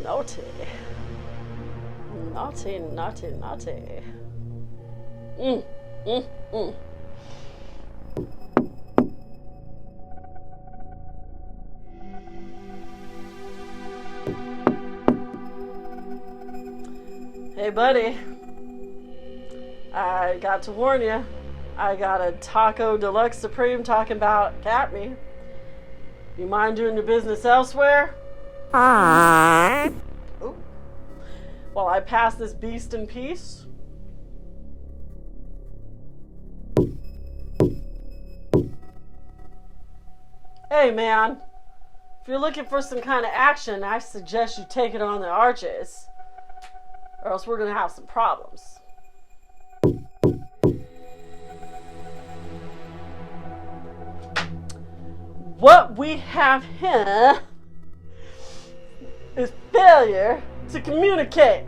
naughty. Naughty, naughty, naughty. Mm. Hey, buddy. I got to warn you. I got a Taco Deluxe Supreme talking about cat me. You mind doing your business elsewhere? Ooh. While I pass this beast in peace. Hey, man. If you're looking for some kind of action, I suggest you take it on the arches. Or else we're going to have some problems. What we have here is failure to communicate.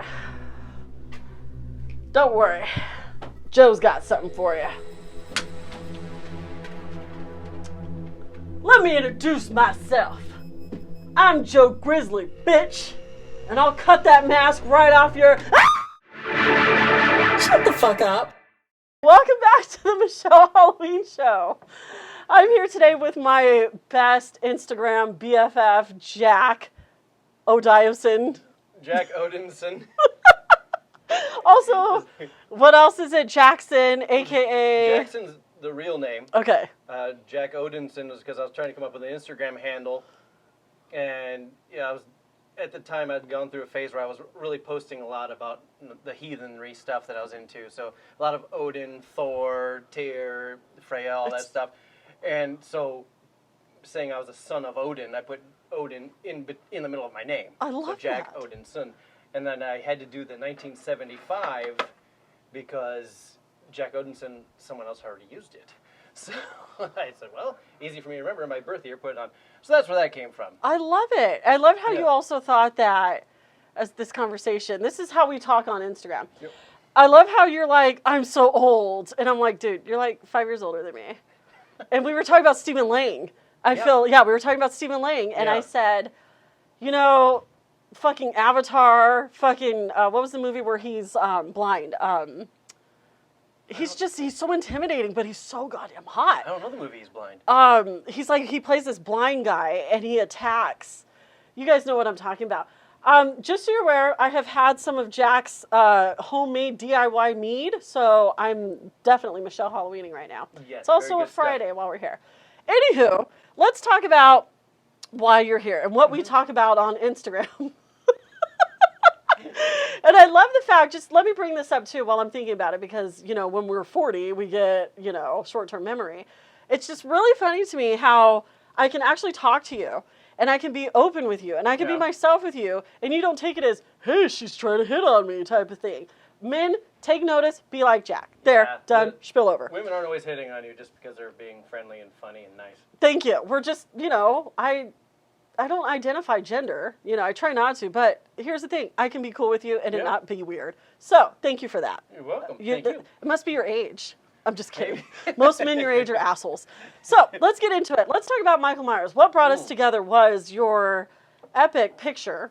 Don't worry. Joe's got something for you. Let me introduce myself. I'm Joe Grizzly, bitch. And I'll cut that mask right off your... Shut the fuck up. Welcome back to the Michelle Halloween Show. I'm here today with my best Instagram BFF, Jackodinson. Jackodinson. Also, what else is it? Jackson, a.k.a. Jackson's the real name. Okay. Jackodinson was because I was trying to come up with an Instagram handle. And, yeah, I was... At the time, I'd gone through a phase where I was really posting a lot about the heathenry stuff that I was into. So a lot of Odin, Thor, Tyr, Freya, all that stuff. And so saying I was a son of Odin, I put Odin in the middle of my name. I love so Jackodinson. And then I had to do the 1975 because Jackodinson, someone else already used it. So I said, well, easy for me to remember my birth year, put it on. So that's where that came from. I love it. I love how you also thought that as this conversation. This is how we talk on Instagram. Yep. I love how you're like, I'm so old. And I'm like, dude, you're like 5 years older than me. And we were talking about Stephen Lang. We were talking about Stephen Lang. And I said, you know, fucking Avatar, fucking, what was the movie where he's blind? He's so intimidating, but he's so goddamn hot. I don't know the movie he's blind. He plays this blind guy, and he attacks. You guys know what I'm talking about. Just so you're aware, I have had some of Jack's homemade DIY mead, so I'm definitely Michelle Halloweening right now. Yes, it's also a Friday while we're here. Anywho, let's talk about why you're here and what we talk about on Instagram. And I love the fact, just let me bring this up too while I'm thinking about it, because, you know, when we're 40, we get, you know, short-term memory. It's just really funny to me how I can actually talk to you, and I can be open with you, and I can be myself with you, and you don't take it as, hey, she's trying to hit on me type of thing. Men, take notice, be like Jack. There, done, spill over. Women aren't always hitting on you just because they're being friendly and funny and nice. Thank you. We're just, you know, I don't identify gender. You know, I try not to, but here's the thing. I can be cool with you and it not be weird. So, thank you for that. You're welcome. Thank you. It must be your age. I'm just kidding. Most men your age are assholes. So, let's get into it. Let's talk about Michael Myers. What brought us together was your epic picture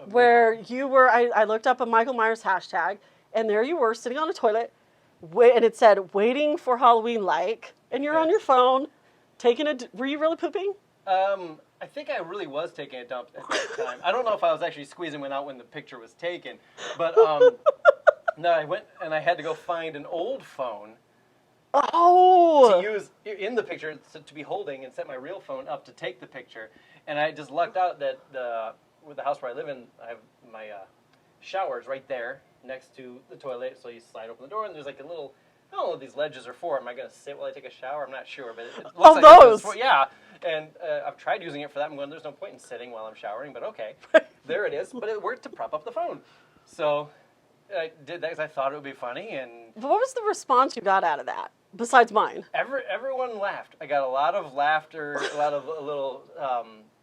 where you were, I looked up a Michael Myers hashtag, and there you were sitting on a toilet, and it said, waiting for Halloween like, and you're on your phone, were you really pooping? I think I really was taking a dump at that time. I don't know if I was actually squeezing one out when the picture was taken, but no, I went and I had to go find an old phone to use in the picture to be holding and set my real phone up to take the picture. And I just lucked out that with the house where I live in, I have my showers right there next to the toilet. So you slide open the door and there's like a little, I don't know what these ledges are for. Am I going to sit while I take a shower? I'm not sure, but it looks like those. Yeah. And I've tried using it for that. I'm going, there's no point in sitting while I'm showering, but okay. There it is. But it worked to prop up the phone. So I did that because I thought it would be funny. And what was the response you got out of that, besides mine? Everyone laughed. I got a lot of laughter, a lot of little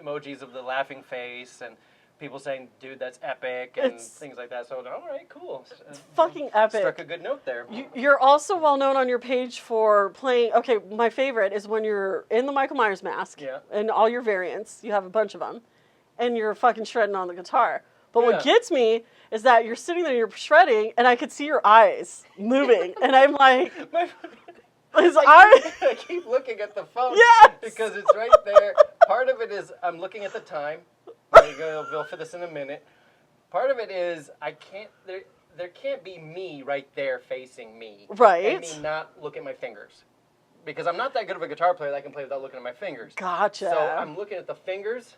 emojis of the laughing face, and people saying, dude, that's epic, and things like that. So, all right, cool. It's fucking epic. Struck a good note there. You're also well known on your page for playing, okay, my favorite is when you're in the Michael Myers mask, and all your variants, you have a bunch of them, and you're fucking shredding on the guitar. But what gets me is that you're sitting there, you're shredding, and I could see your eyes moving, and I'm like, his eyes. I keep looking at the phone. Yes. Because it's right there. Part of it is I'm looking at the time. We'll fit this in a minute. Part of it is I can't. There can't be me right there facing me. Right. And me not look at my fingers. Because I'm not that good of a guitar player that I can play without looking at my fingers. Gotcha. So I'm looking at the fingers,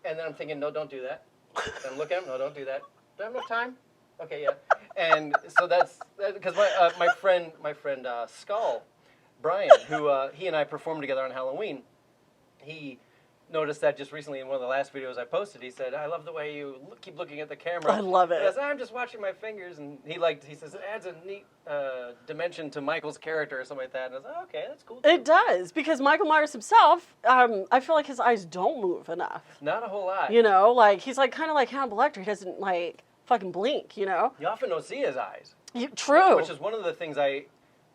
and then I'm thinking, no, don't do that. And I'm looking at them, no, don't do that. Do I have enough time? Okay, yeah. And so that's because my friend Skull, Brian, who he and I performed together on Halloween, he noticed that just recently in one of the last videos I posted. He said, I love the way you keep looking at the camera. I love it. And I said, I'm just watching my fingers. And he says, it adds a neat dimension to Michael's character or something like that. And I was like, okay, that's cool. It does, because Michael Myers himself, I feel like his eyes don't move enough. Not a whole lot. You know, like, he's like kind of like Hannibal Lecter. He doesn't, like, fucking blink, you know? You often don't see his eyes. True. Which is one of the things I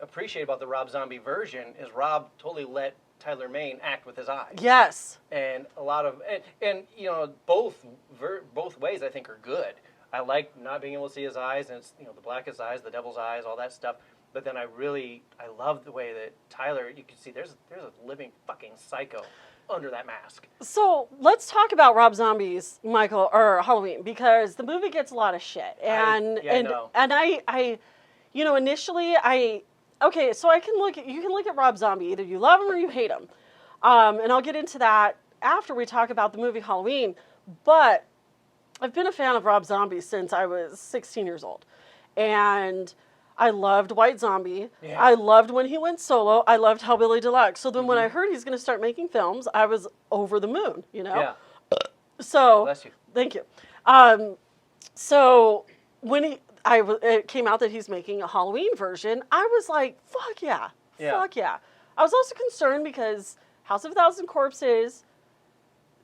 appreciate about the Rob Zombie version is Rob totally let Tyler Mane act with his eyes. Yes. And a lot of and you know both ways I think are good. I like not being able to see his eyes, and it's, you know, the blackest eyes, the devil's eyes, all that stuff. But then I love the way that Tyler, you can see there's a living fucking psycho under that mask. So let's talk about Rob Zombie's Halloween, because the movie gets a lot of shit, and I know. and I you know, initially okay, so you can look at Rob Zombie. Either you love him or you hate him. And I'll get into that after we talk about the movie Halloween. But I've been a fan of Rob Zombie since I was 16 years old. And I loved White Zombie. Yeah. I loved when he went solo. I loved Hellbilly Deluxe. So then when I heard he's going to start making films, I was over the moon, you know? Yeah. So, bless you. Thank you. So when it came out that he's making a Halloween version, I was like, fuck yeah. Fuck yeah. I was also concerned because House of a Thousand Corpses,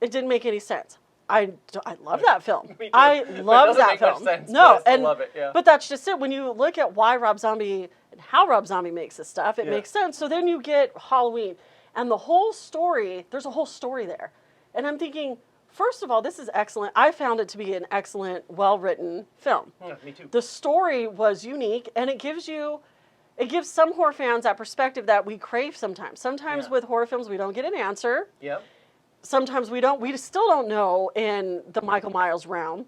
it didn't make any sense. I love that film. Me too. I love that film. Much sense, no, but I still love it, yeah. But that's just it. When you look at why Rob Zombie and how Rob Zombie makes his stuff, it makes sense. So then you get Halloween, and the whole story, there's a whole story there. And I'm thinking, first of all, this is excellent. I found it to be an excellent, well-written film. Yeah, me too. The story was unique, and it gives some horror fans that perspective that we crave sometimes. Sometimes with horror films, we don't get an answer. Yep. Sometimes we still don't know in the Michael Myers realm.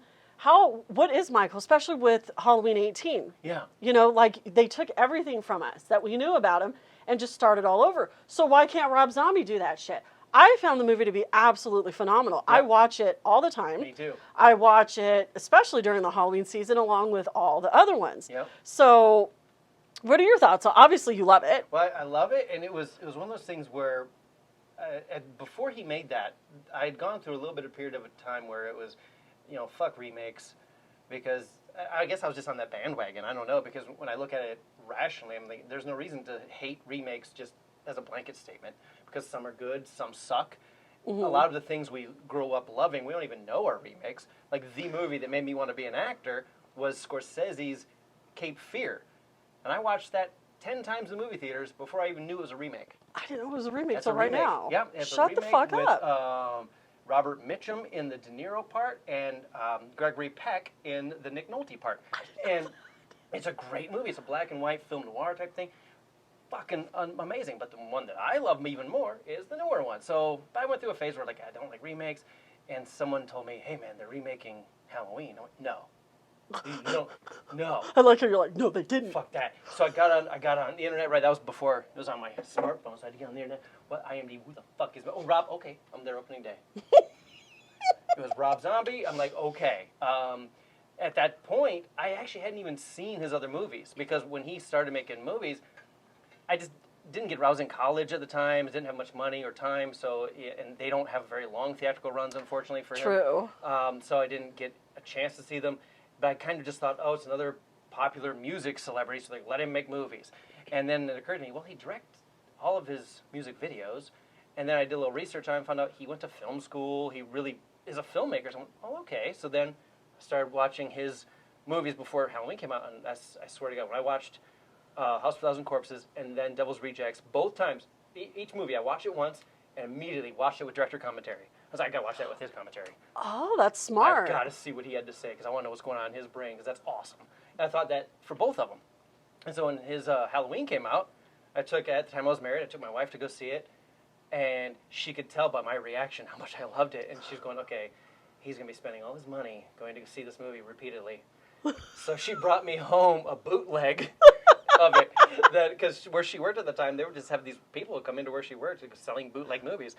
What is Michael, especially with Halloween 18? Yeah. You know, like, they took everything from us that we knew about him and just started all over. So why can't Rob Zombie do that shit? I found the movie to be absolutely phenomenal. Yep. I watch it all the time. Me too. I watch it, especially during the Halloween season, along with all the other ones. Yep. So what are your thoughts? So obviously you love it. Well, I love it, and it was one of those things where before he made that, I had gone through a little bit of period of a time where it was, you know, fuck remakes, because I guess I was just on that bandwagon. I don't know, because when I look at it rationally, I'm like, there's no reason to hate remakes just as a blanket statement, because some are good, some suck. Mm-hmm. A lot of the things we grow up loving, we don't even know are remakes. Like, the movie that made me want to be an actor was Scorsese's Cape Fear. And I watched that 10 times in movie theaters before I even knew it was a remake. I didn't know it was a remake That's until right now. Yeah, it's Shut a the remake fuck with, up. Robert Mitchum in the De Niro part and Gregory Peck in the Nick Nolte part. And it's a great movie. It's a black and white film noir type thing. Fucking amazing. But the one that I love even more is the newer one. So I went through a phase where, like, I don't like remakes. And someone told me, hey, man, they're remaking Halloween. I went, no. No. I like how you're like, no, they didn't. Fuck that. So I got on the internet, right? That was before it was on my smartphone, so I had to get on the internet. What IMDb? Who the fuck is? Oh, Rob. Okay, I'm there opening day. It was Rob Zombie. I'm like, okay. At that point, I actually hadn't even seen his other movies, because when he started making movies, I just didn't get. I was in college at the time. Didn't have much money or time, so and they don't have very long theatrical runs, unfortunately for him. True. So I didn't get a chance to see them. But I kind of just thought, oh, it's another popular music celebrity, so let him make movies. And then it occurred to me, well, he directs all of his music videos. And then I did a little research on him and found out he went to film school. He really is a filmmaker. So I went, oh, okay. So then I started watching his movies before Halloween came out. And I swear to God, when I watched House of a Thousand Corpses and then Devil's Rejects, both times, each movie, I watched it once and immediately watched it with director commentary. was like, I gotta watch that with his commentary. Oh, that's smart. I've got to see what he had to say because I want to know what's going on in his brain because that's awesome. And I thought that for both of them. And so when his Halloween came out, at the time I was married, I took my wife to go see it, and she could tell by my reaction how much I loved it. And she was going, okay, he's going to be spending all his money going to see this movie repeatedly. So she brought me home a bootleg of it. Because where she worked at the time, they would just have these people come into where she worked selling bootleg movies.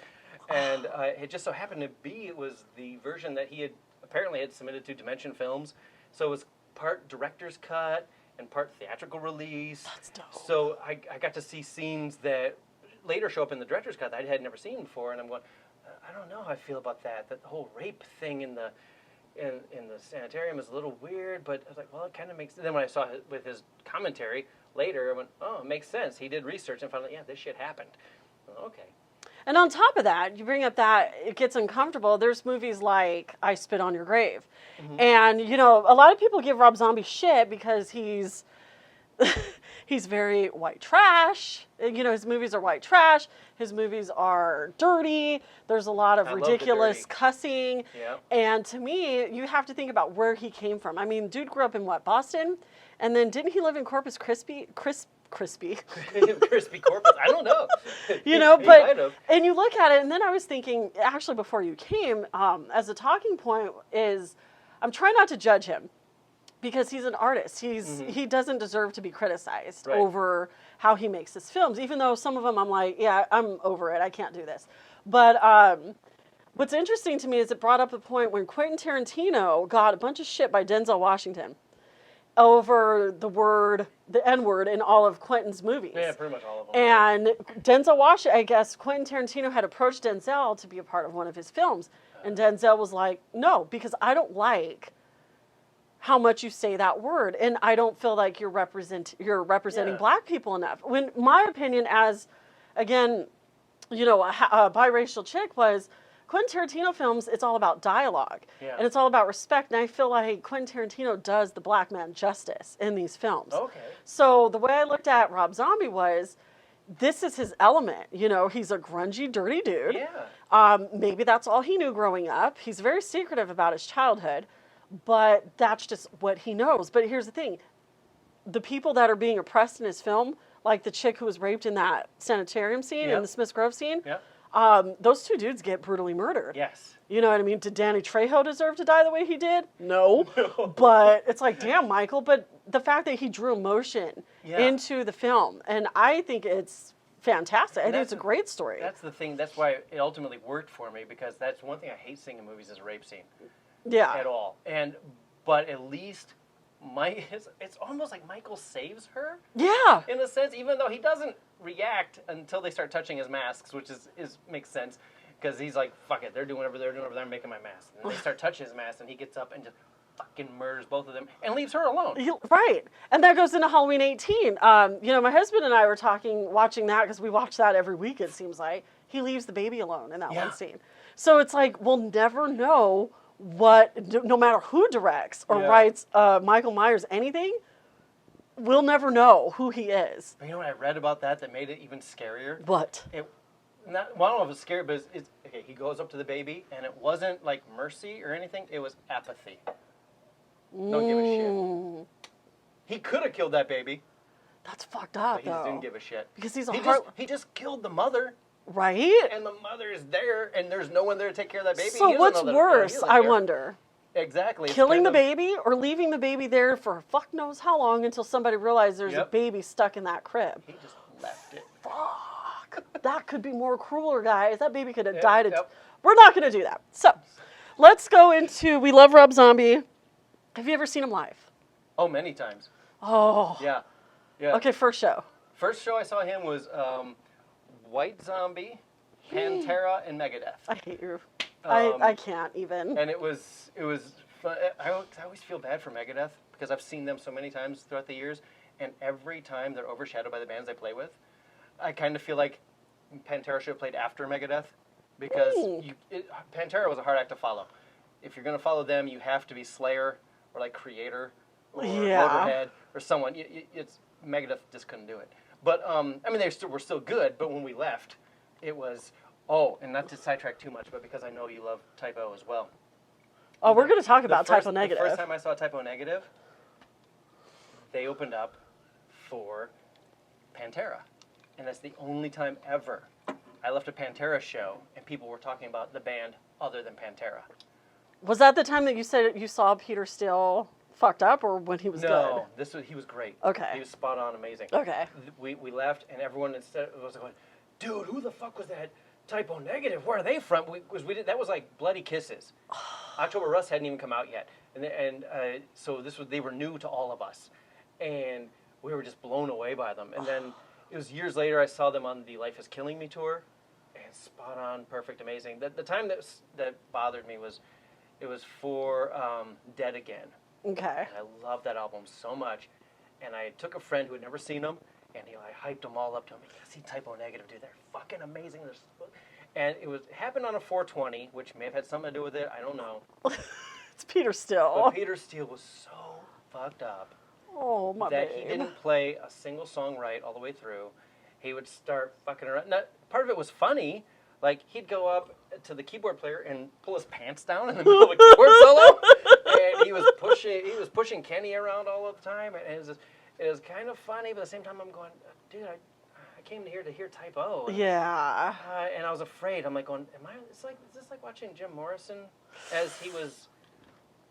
And it just so happened to be it was the version that he had apparently had submitted to Dimension Films. So it was part director's cut and part theatrical release. That's dope. So I got to see scenes that later show up in the director's cut that I had never seen before. And I'm going, I don't know how I feel about that. That whole rape thing in the sanitarium is a little weird, but I was like, well, it kind of makes sense. Then when I saw it with his commentary later, I went, oh, it makes sense. He did research and found out, yeah, this shit happened. Well, okay. And on top of that, you bring up that it gets uncomfortable. There's movies like I Spit on Your Grave. Mm-hmm. And, you know, a lot of people give Rob Zombie shit because he's very white trash. You know, his movies are white trash. His movies are dirty. There's a lot of ridiculous cussing. Yep. And to me, you have to think about where he came from. I mean, dude grew up in what, Boston? And then didn't he live in Corpus Christi? Crispy Corpus. I don't know. You know, but and you look at it, and then I was thinking, actually, before you came, as a talking point is, I'm trying not to judge him because he's an artist. He doesn't deserve to be criticized over how he makes his films, even though some of them I'm like, yeah, I'm over it. I can't do this. But what's interesting to me is it brought up the point when Quentin Tarantino got a bunch of shit by Denzel Washington over the N-word in all of Quentin's movies. Yeah, pretty much all of them. And Denzel Washington, I guess, Quentin Tarantino had approached Denzel to be a part of one of his films. And Denzel was like, no, because I don't like how much you say that word. And I don't feel like you're representing black people enough. When my opinion as, again, you know, a biracial chick was, Quentin Tarantino films, it's all about dialogue. Yeah. And it's all about respect. And I feel like Quentin Tarantino does the black man justice in these films. Okay. So the way I looked at Rob Zombie was, this is his element. You know, he's a grungy, dirty dude. Yeah. Maybe that's all he knew growing up. He's very secretive about his childhood, but that's just what he knows. But here's the thing. The people that are being oppressed in his film, like the chick who was raped in that sanitarium scene, in the Smiths Grove scene, those two dudes get brutally murdered. Yes. You know what I mean? Did Danny Trejo deserve to die the way he did? No. But it's like, damn, Michael. But the fact that he drew emotion into the film, and I think it's fantastic. I think it's a great story. That's the thing. That's why it ultimately worked for me, because that's one thing I hate seeing in movies is a rape scene. Yeah. At all. But at least it's almost like Michael saves her. Yeah. In a sense, even though he doesn't react until they start touching his masks, which makes sense, because he's like, fuck it, they're doing whatever they're doing over there, I'm making my mask. And they start touching his mask, and he gets up and just fucking murders both of them and leaves her alone. Right. And that goes into Halloween 18. You know, my husband and I were watching that, because we watch that every week, it seems like. He leaves the baby alone in that one scene. So it's like, we'll never know no matter who directs or writes Michael Myers anything, we'll never know who he is. You know what I read about that made it even scarier? What? Well, I don't know if it's scary, but it's okay. He goes up to the baby, and it wasn't like mercy or anything. It was apathy. Don't give a shit. He could have killed that baby. That's fucked up, but he just didn't give a shit. Because he just killed the mother. Right? And the mother is there, and there's no one there to take care of that baby. So what's worse, I wonder? Exactly. Killing the baby or leaving the baby there for fuck knows how long until somebody realizes there's a baby stuck in that crib. He just left it. Fuck. That could be more crueler, guys. That baby could have died. We're not going to do that. So let's go into, we love Rob Zombie. Have you ever seen him live? Oh, many times. Oh. Yeah. Okay, first show. First show I saw him was White Zombie, Pantera, and Megadeth. I hate you. I can't even. And it was fun. I always feel bad for Megadeth because I've seen them so many times throughout the years, and every time they're overshadowed by the bands they play with. I kind of feel like Pantera should have played after Megadeth, because Pantera was a hard act to follow. If you're going to follow them, you have to be Slayer or like Creator or Motorhead or someone. Megadeth just couldn't do it. But I mean, were still good. But when we left, it was Oh, and not to sidetrack too much, but because I know you love Type O as well. Oh, we're going to talk about Type O The Negative. first time I saw Type O Negative, they opened up for Pantera. And that's the only time ever I left a Pantera show and people were talking about the band other than Pantera. Was that the time that you said you saw Peter Steele fucked up, or when he was good? No, he was great. Okay. He was spot on, amazing. Okay. We left, and everyone instead was going, dude, who the fuck was that Type O Negative? Where are they from? That was like Bloody Kisses. October Rust hadn't even come out yet, so they were new to all of us, and we were just blown away by them. And then it was years later I saw them on the Life Is Killing Me tour, and spot on, perfect, amazing. The time that bothered me was it was for Dead Again. Okay. And I loved that album so much, and I took a friend who had never seen them, and I hyped them all up to him. You gotta see Type O Negative, dude. They're fucking amazing. And it happened on a 420, which may have had something to do with it. I don't know. It's Peter Steele. But Peter Steele was so fucked up that babe. He didn't play a single song right all the way through. He would start fucking around. Now, part of it was funny. Like, he'd go up to the keyboard player and pull his pants down in the middle of a keyboard solo. And he was pushing Kenny around all the time. And it was kind of funny, but at the same time I'm going, dude, I came here to hear Type O. Yeah. And I was afraid. I'm like going, is this like watching Jim Morrison as he was,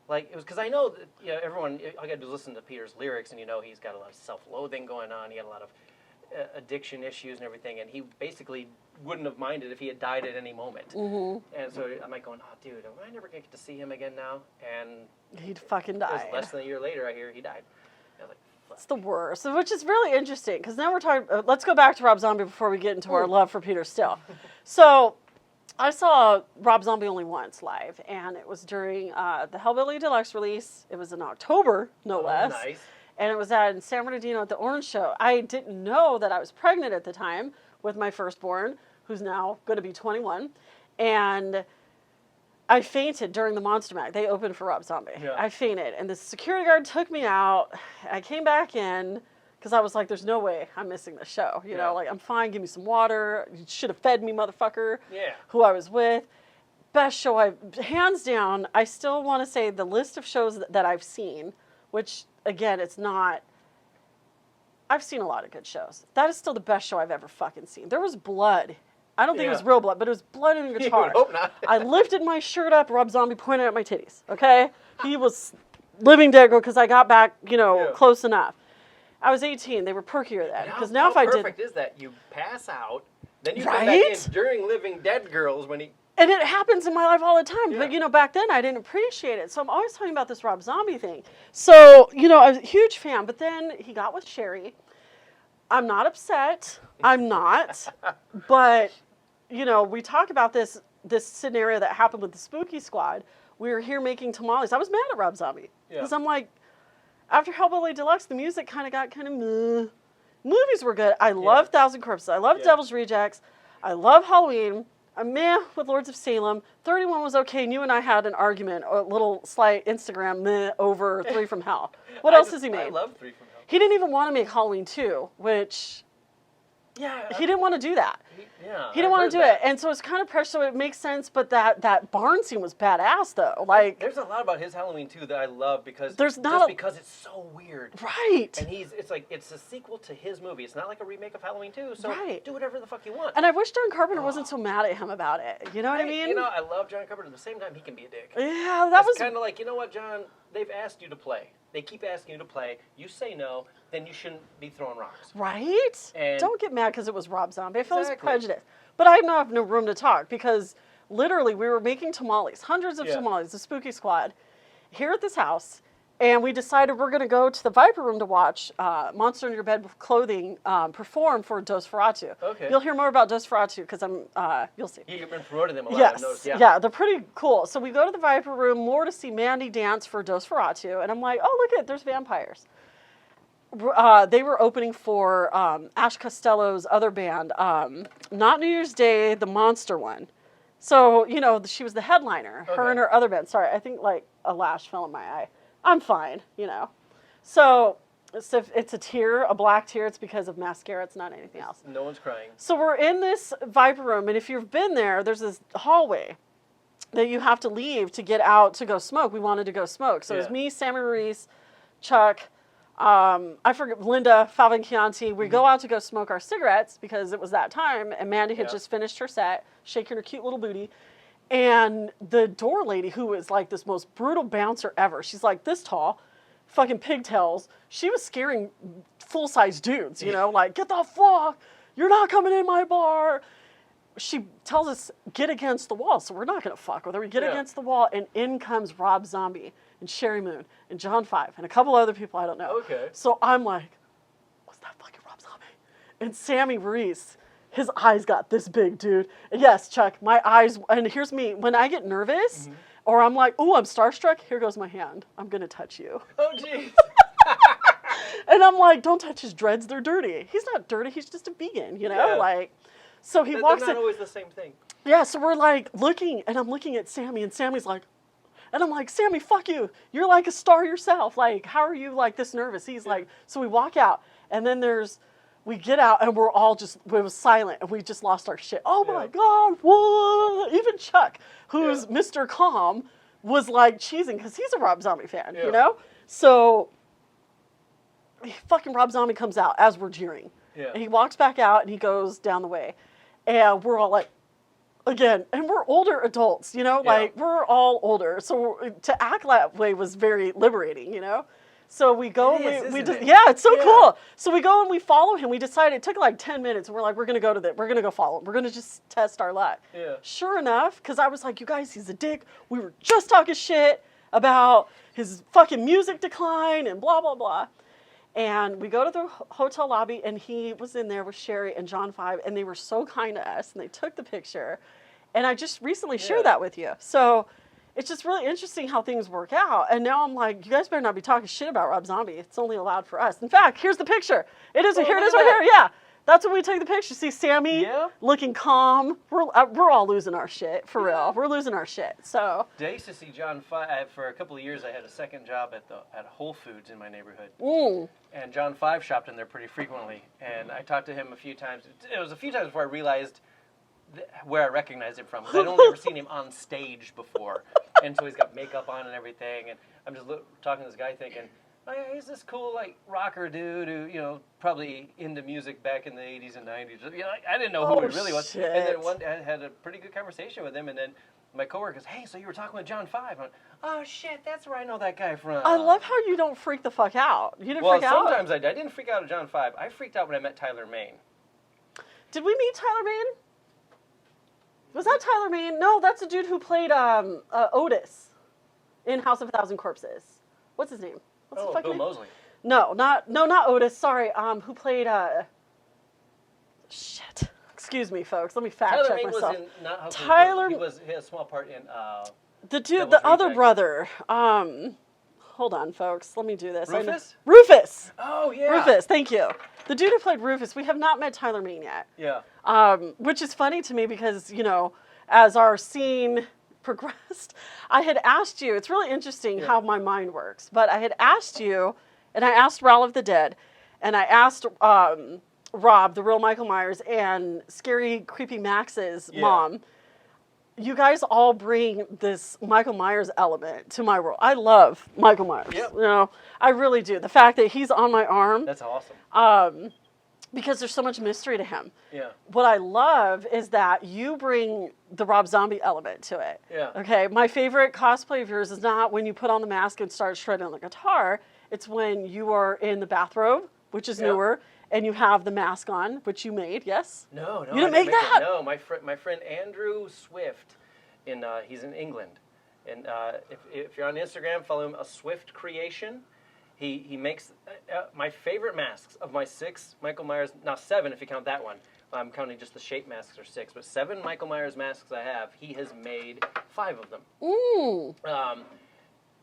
like, it was, because I know that, everyone, all you gotta do is listen to Peter's lyrics, and he's got a lot of self-loathing going on. He had a lot of addiction issues and everything, and he basically wouldn't have minded if he had died at any moment. Mm-hmm. And so I'm like going, oh, dude, am I never going to get to see him again now? And he'd fucking died. Less than a year later, I hear he died. I was like, fuck. It's the worst, which is really interesting, because now we're talking, let's go back to Rob Zombie before we get into our love for Peter Steele. So I saw Rob Zombie only once live, and it was during the Hellbilly Deluxe release. It was in October, no less. Nice. And it was in San Bernardino at the Orange Show. I didn't know that I was pregnant at the time with my firstborn, who's now going to be 21. And I fainted during the Monster Mag. They opened for Rob Zombie. Yeah. I fainted. And the security guard took me out. I came back in because I was like, there's no way I'm missing the show. You know, like, I'm fine. Give me some water. You should have fed me, motherfucker. Yeah. Who I was with. Best show hands down, I still want to say the list of shows that I've seen, which, again, it's not, I've seen a lot of good shows. That is still the best show I've ever fucking seen. There was blood. I don't think it was real blood, but it was blood in a guitar. You would hope not. I lifted my shirt up, Rob Zombie pointed at my titties, okay? He was living dead because I got back, close enough. I was 18. They were perkier then. Because now if I did... How perfect is that? You pass out, then you come back in during Living Dead Girls when he... And it happens in my life all the time. Yeah. But, back then I didn't appreciate it. So I'm always talking about this Rob Zombie thing. So, I was a huge fan. But then he got with Sherry. I'm not upset. I'm not. But, we talk about this scenario that happened with the Spooky Squad. We were here making tamales. I was mad at Rob Zombie. Because I'm like, after Hellbilly Deluxe, the music kind of got kind of meh. Movies were good. I love Thousand Corpses. I love Devil's Rejects. I love Halloween. I'm meh with Lords of Salem. 31 was okay, and you and I had an argument, a little slight Instagram meh over 3 from Hell. What else has he made? I love 3 from Hell. He didn't even want to make Halloween 2, which... Yeah. He didn't want to do that. He didn't want to do it. And so it's kind of pressure, so it makes sense, but that barn scene was badass, though. Like, there's a lot about his Halloween 2 that I love because because it's so weird. Right. And it's a sequel to his movie. It's not like a remake of Halloween 2, so do whatever the fuck you want. And I wish John Carpenter wasn't so mad at him about it. You know what I mean? I love John Carpenter. At the same time, he can be a dick. Yeah, that was kind of like, you know what, John? They've asked you to play. They keep asking you to play. You say no, then you shouldn't be throwing rocks. Right? And don't get mad because it was Rob Zombie. I feel his prejudice. But I have no room to talk because literally we were making tamales, hundreds of tamales, the Spooky Squad, here at this house. And we decided we're going to go to the Viper Room to watch Monster in Your Bed with Clothing perform for Dos Ferratu. Okay. You'll hear more about Dos Ferratu because you'll see. You've been promoting them a lot. Yes. I've noticed, yeah, they're pretty cool. So we go to the Viper Room more to see Mandy dance for Dos Ferratu. And I'm like, oh, look at it, there's vampires. They were opening for Ash Costello's other band, not New Year's Day, the Monster one. So, she was the headliner, her and her other band. Sorry, I think like a lash fell in my eye. I'm fine, So So if it's a tear, a black tear, it's because of mascara. It's not anything else. No one's crying. So we're in this Viper room, and if you've been there, there's this hallway that you have to leave to get out to go smoke. We wanted to go smoke. So it was me, Sammy Maurice, Chuck, I forget, Linda, Falvin Chianti. We go out to go smoke our cigarettes because it was that time, and Mandy had just finished her set, shaking her cute little booty. And the door lady, who was like this most brutal bouncer ever, she's like this tall, fucking pigtails. She was scaring full-size dudes, you know, like, get the fuck, you're not coming in my bar. She tells us, get against the wall, so we're not going to fuck with her. We get against the wall, and in comes Rob Zombie and Sherry Moon and John Five and a couple other people I don't know. Okay. So I'm like, what's that fucking Rob Zombie? And Sammy Maurice, his eyes got this big, dude. And yes, Chuck, my eyes, and here's me. When I get nervous, or I'm like, ooh, I'm starstruck, here goes my hand. I'm going to touch you. Oh, jeez. And I'm like, don't touch his dreads, they're dirty. He's not dirty, he's just a vegan, you know? Yeah. Like, so he walks in. They're not always the same thing. Yeah, so we're like looking, and I'm looking at Sammy, and Sammy's like, and I'm like, Sammy, fuck you. You're like a star yourself. Like, how are you like this nervous? He's like, so we walk out, and then we get out, and we're all just, it was silent, and we just lost our shit. Oh my God, what? Even Chuck, who's Mr. Calm, was like cheesing, because he's a Rob Zombie fan, you know? So, fucking Rob Zombie comes out as we're jeering. Yeah. And he walks back out, and he goes down the way. And we're all like, again, and we're older adults, you know, like we're all older. So to act that way was very liberating, you know? So we go and we just, it's so cool. So we go and we follow him. We decided, it took like 10 minutes, and we're like, we're going to go to we're going to go follow him. We're going to just test our luck. Yeah. Sure enough, because I was like, you guys, he's a dick. We were just talking shit about his fucking music decline and blah, blah, blah. And we go to the hotel lobby, and he was in there with Sherry and John Five, and they were so kind to us, and they took the picture. And I just recently shared that with you. So it's just really interesting how things work out. And now I'm like, you guys better not be talking shit about Rob Zombie. It's only allowed for us. In fact, here's the picture. Here it is right here. Yeah. That's when we take the picture. See Sammy looking calm. We're all losing our shit, for real. We're losing our shit. So I used to see John Five for a couple of years. I had a second job at Whole Foods in my neighborhood, and John Five shopped in there pretty frequently. And I talked to him a few times. It was a few times before I realized where I recognized him from. 'Cause I'd only ever seen him on stage before, and so he's got makeup on and everything. And I'm just talking to this guy, thinking, oh, yeah, he's this cool, like, rocker dude who, you know, probably into music back in the 80s and 90s. You know, I didn't know who he really was. Shit. And then one day I had a pretty good conversation with him, and then my coworker goes, hey, so you were talking with John Five? I went, oh, shit, that's where I know that guy from. I love how you don't freak the fuck out. You didn't freak out? Well, sometimes I did. I didn't freak out at John Five. I freaked out when I met Tyler Maine. Did we meet Tyler Maine? Was that Tyler Maine? No, that's the dude who played Otis in House of a Thousand Corpses. What's his name? What's the fucking Bill Moseley. No, not Otis. Sorry. Who played shit. Excuse me, folks. Let me fact check myself. Tyler Maine was in not House Tyler. He had a small part in the dude, the other brother. Hold on, folks. Let me do this. Rufus? Rufus. Oh yeah. Rufus. Thank you. The dude who played Rufus. We have not met Tyler Maine yet. Yeah. Which is funny to me because, you know, as our scene progressed, I had asked you, it's really interesting how my mind works, but I had asked you, and I asked Raul of the Dead, and I asked Rob, the real Michael Myers, and Scary Creepy Max's mom, you guys all bring this Michael Myers element to my world. I love Michael Myers. Yep. You know, I really do. The fact that he's on my arm. That's awesome. Because there's so much mystery to him. Yeah. What I love is that you bring the Rob Zombie element to it. Yeah. Okay. My favorite cosplay of yours is not when you put on the mask and start shredding the guitar. It's when you are in the bathrobe, which is newer, and you have the mask on, which you made. Yes. No. You didn't make that. No, my friend Andrew Swift, he's in England, and if you're on Instagram, follow him. A Swift Creation. He makes my favorite masks of my 6 Michael Myers, now 7 if you count that one. I'm counting just the shape masks or 6, but 7 Michael Myers masks I have. He has made 5 of them. Ooh.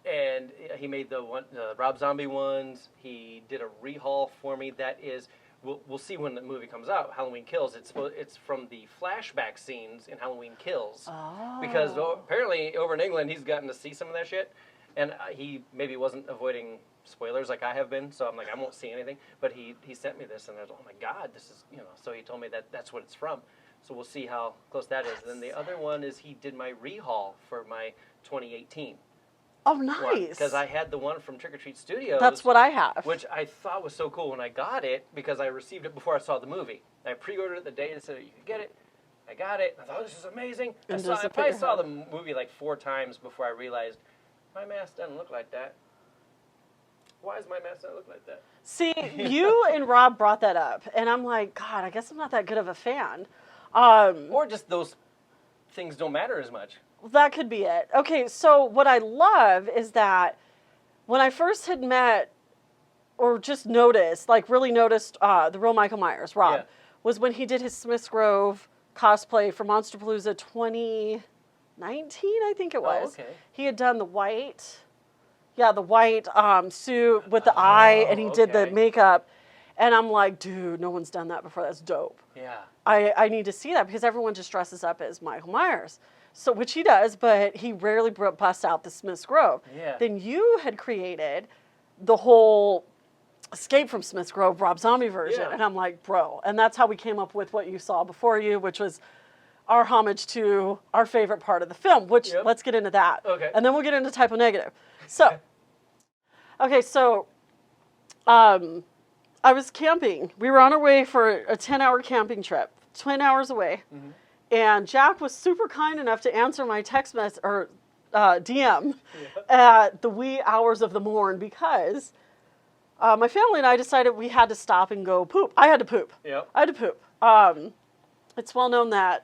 And he made the Rob Zombie ones. He did a rehaul for me that is, we'll see when the movie comes out, Halloween Kills. It's from the flashback scenes in Halloween Kills. Oh. Because apparently over in England he's gotten to see some of that shit. And he maybe wasn't avoiding spoilers like I have been, so I'm like, I won't see anything. But he sent me this, and I was, oh my God, this is, so he told me that's what it's from. So we'll see how close that is. Then the other one is he did my rehaul for my 2018. Oh, nice. Because I had the one from Trick or Treat Studios. That's what I have. Which I thought was so cool when I got it, because I received it before I saw the movie. I pre-ordered it the day it said you could get it. I got it. I thought, oh, this is amazing. I probably saw the movie like 4 times before I realized, my mask doesn't look like that. Why does my mask not look like that? See, you and Rob brought that up, and I'm like, God, I guess I'm not that good of a fan. Or just those things don't matter as much. That could be it. Okay, so what I love is that when I first had met, or just noticed, like really noticed the real Michael Myers, Rob, was when he did his Smiths Grove cosplay for Monsterpalooza 2019, I think it was. Oh, okay. He had done the white suit with the eye, and he did the makeup. And I'm like, dude, no one's done that before. That's dope. Yeah. I need to see that, because everyone just dresses up as Michael Myers. So, which he does, but he rarely busts out the Smiths Grove. Yeah. Then you had created the whole Escape from Smiths Grove Rob Zombie version. Yeah. And I'm like, bro. And that's how we came up with what you saw before you, which was our homage to our favorite part of the film, which let's get into that. Okay. And then we'll get into Typo Negative. So, okay, so I was camping. We were on our way for a 10-hour camping trip, 10 hours away. Mm-hmm. And Jack was super kind enough to answer my text message or DM at the wee hours of the morn, because my family and I decided we had to stop and go poop. I had to poop. Yep. I had to poop. It's well known that,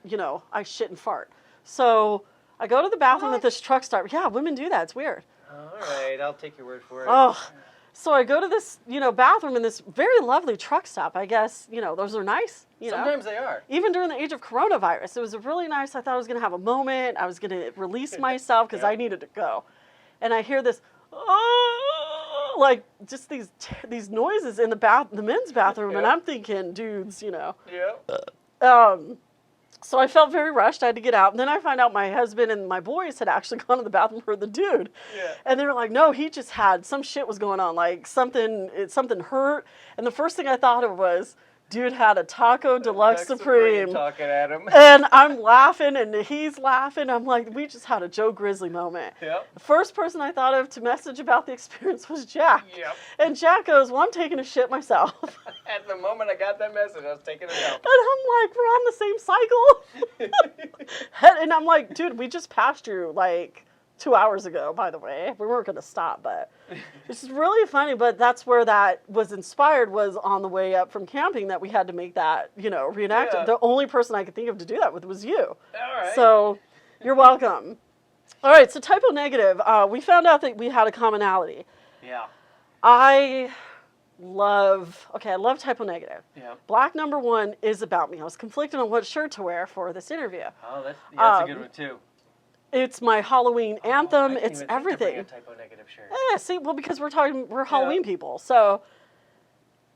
I shit and fart. So I go to the bathroom at this truck stop. Yeah, women do that. It's weird. All right, I'll take your word for it. Oh. So I go to this, bathroom in this very lovely truck stop. I guess, those are nice. Sometimes they are. Even during the age of coronavirus, it was really nice. I thought I was going to have a moment. I was going to release myself because I needed to go. And I hear this, like just these noises in the men's bathroom, and I'm thinking, dudes, Yeah. So I felt very rushed. I had to get out. And then I find out my husband and my boys had actually gone to the bathroom for the dude. Yeah. And they were like, no, he just had, some shit was going on. Like something hurt. And the first thing I thought of was, dude had a Taco Deluxe Supreme. Talking at him. And I'm laughing and he's laughing. I'm like, we just had a Joe Grizzly moment. Yep. The first person I thought of to message about the experience was Jack. Yep. And Jack goes, well, I'm taking a shit myself. At the moment I got that message, I was taking it out. And I'm like, we're on the same cycle. And I'm like, dude, we just passed you like 2 hours ago, by the way. We weren't going to stop, but it's really funny. But that's where that was inspired, was on the way up from camping, that we had to make that, reenact. Yeah. The only person I could think of to do that with was you. All right. So you're welcome. All right, so Typo Negative. We found out that we had a commonality. Yeah. I love Typo Negative. Yeah. Black number 1 is about me. I was conflicted on what shirt to wear for this interview. Oh, that's a good one too. It's my Halloween anthem. I didn't It's even everything. Think to bring a Typo Negative shirt. Yeah, see, well, because we're Halloween people. So,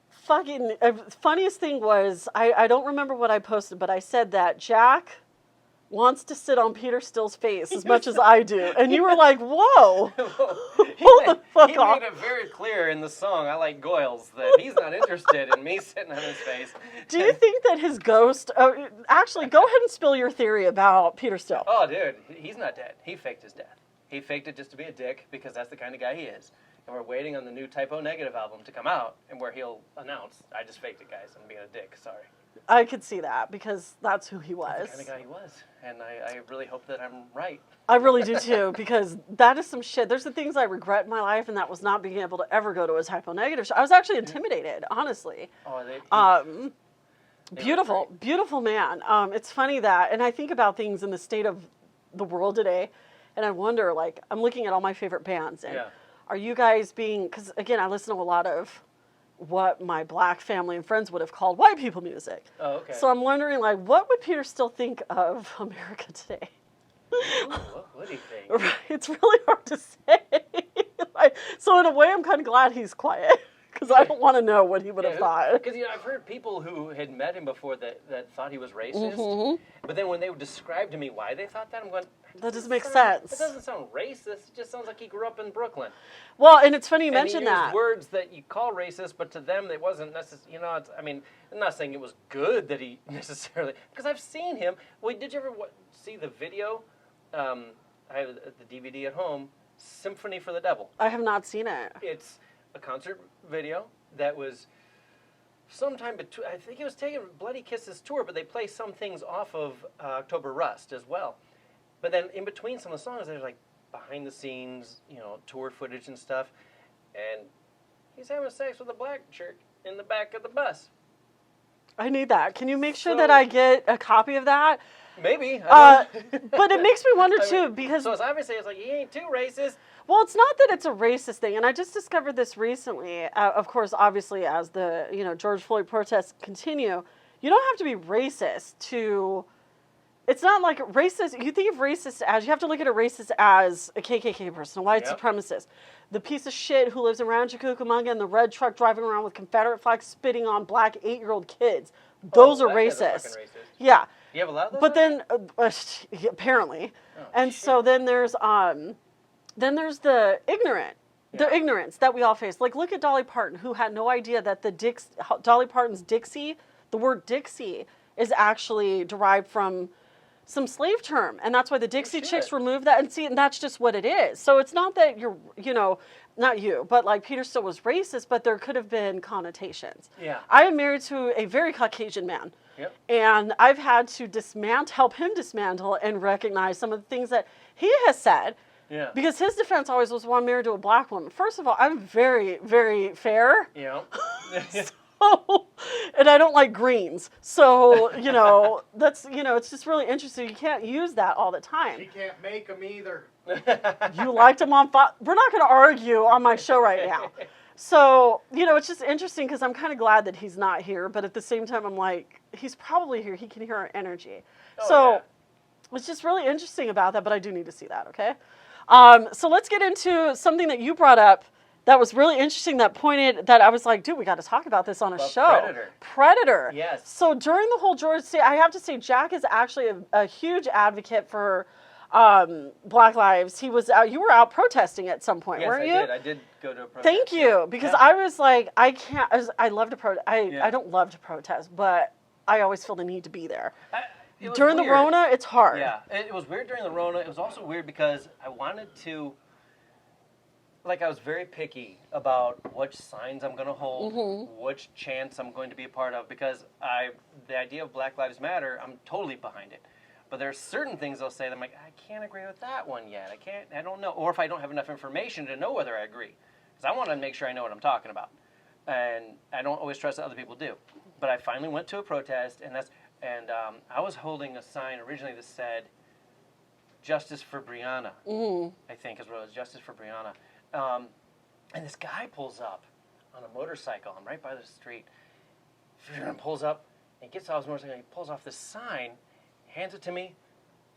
funniest thing was, I don't remember what I posted, but I said that Jack wants to sit on Peter Still's face as much as I do. And you were like, whoa. Hold the fuck off. He made it very clear in the song, I Like Goyles, that he's not interested in me sitting on his face. Do you think that his ghost... actually, go ahead and spill your theory about Peter Still. Oh, dude, he's not dead. He faked his death. He faked it just to be a dick, because that's the kind of guy he is. And we're waiting on the new Typo Negative album to come out, and where he'll announce, I just faked it, guys. I'm being a dick. Sorry. I could see that, because that's who he was. That's the kind of guy he was. And I really hope that I'm right. I really do too, because that is some shit. There's the things I regret in my life, and that was not being able to ever go to a Typo Negative show. I was actually intimidated, honestly. Oh, Beautiful man. It's funny that, and I think about things in the state of the world today, and I wonder, like, I'm looking at all my favorite bands, and are you guys being, because again, I listen to a lot of what my black family and friends would have called white people music. Oh, okay. So I'm wondering, like, what would Peter still think of America today? Ooh, what would he think? It's really hard to say. So in a way, I'm kind of glad he's quiet, because I don't want to know what he would have thought. Because I've heard people who had met him before that thought he was racist, but then when they would describe to me why they thought that, I'm going, That doesn't make sense. It doesn't sound racist. It just sounds like he grew up in Brooklyn. Well, and it's funny you And mentioned he used that. words that you call racist, but to them it wasn't necessarily. I mean, I'm not saying it was good that he necessarily, because I've seen him. Wait, did you ever see the video? I have the DVD at home. Symphony for the Devil. I have not seen it. It's a concert video that was sometime between. I think it was taking Bloody Kisses tour, but they play some things off of October Rust as well. But then in between some of the songs, there's like behind the scenes, tour footage and stuff. And he's having sex with a black chick in the back of the bus. I need that. Can you make sure that I get a copy of that? Maybe. But it makes me wonder too, because so it's obviously it's like he ain't too racist. Well, it's not that it's a racist thing, and I just discovered this recently. Of course, obviously, as the George Floyd protests continue, you don't have to be racist to. It's not like racist. You think of racist as you have to look at a racist as a KKK person, a white supremacist, the piece of shit who lives around Cucamonga in the red truck driving around with Confederate flags, spitting on black 8-year-old kids. Those are racist. Yeah. You have a lot of those? But then, apparently, and shit. So then there's the ignorant. The ignorance that we all face. Like, look at Dolly Parton, who had no idea that Dolly Parton's Dixie, the word Dixie, is actually derived from some slave term. And that's why the Dixie Chicks removed that. And that's just what it is. So it's not that you're, not you, but like Peter still was racist, but there could have been connotations. Yeah. I am married to a very Caucasian man. Yep. And I've had to help him dismantle and recognize some of the things that he has said. Yeah. Because his defense always was, well, I'm married to a black woman. First of all, I'm very, very fair. Yeah. And I don't like greens. So, that's, it's just really interesting. You can't use that all the time. She can't make them either. You liked him on fire. We're not going to argue on my show right now. So, it's just interesting because I'm kind of glad that he's not here. But at the same time, I'm like, he's probably here. He can hear our energy. It's just really interesting about that. But I do need to see that, okay? So let's get into something that you brought up that was really interesting that I was like, dude, we got to talk about this on a show. Predator. Yes. So during the whole George, I have to say, Jack is actually a huge advocate for Black Lives. You were out protesting at some point, weren't you? Yes, I did go to a protest. Thank you, because I was like, I can't. I love to protest. I don't love to protest, but I always feel the need to be there. During the Rona, it's hard. Yeah, it was weird during the Rona. It was also weird because I wanted to, I was very picky about which signs I'm going to hold, which chants I'm going to be a part of, because the idea of Black Lives Matter, I'm totally behind it. But there are certain things they'll say that I'm like, I can't agree with that one yet. I don't know. Or if I don't have enough information to know whether I agree. Because I want to make sure I know what I'm talking about. And I don't always trust that other people do. But I finally went to a protest, and I was holding a sign originally that said, "Justice for Breonna," I think is what it was, "Justice for Breonna." And this guy pulls up on a motorcycle. I'm right by the street. And pulls up, and gets off his motorcycle, and he pulls off this sign, hands it to me,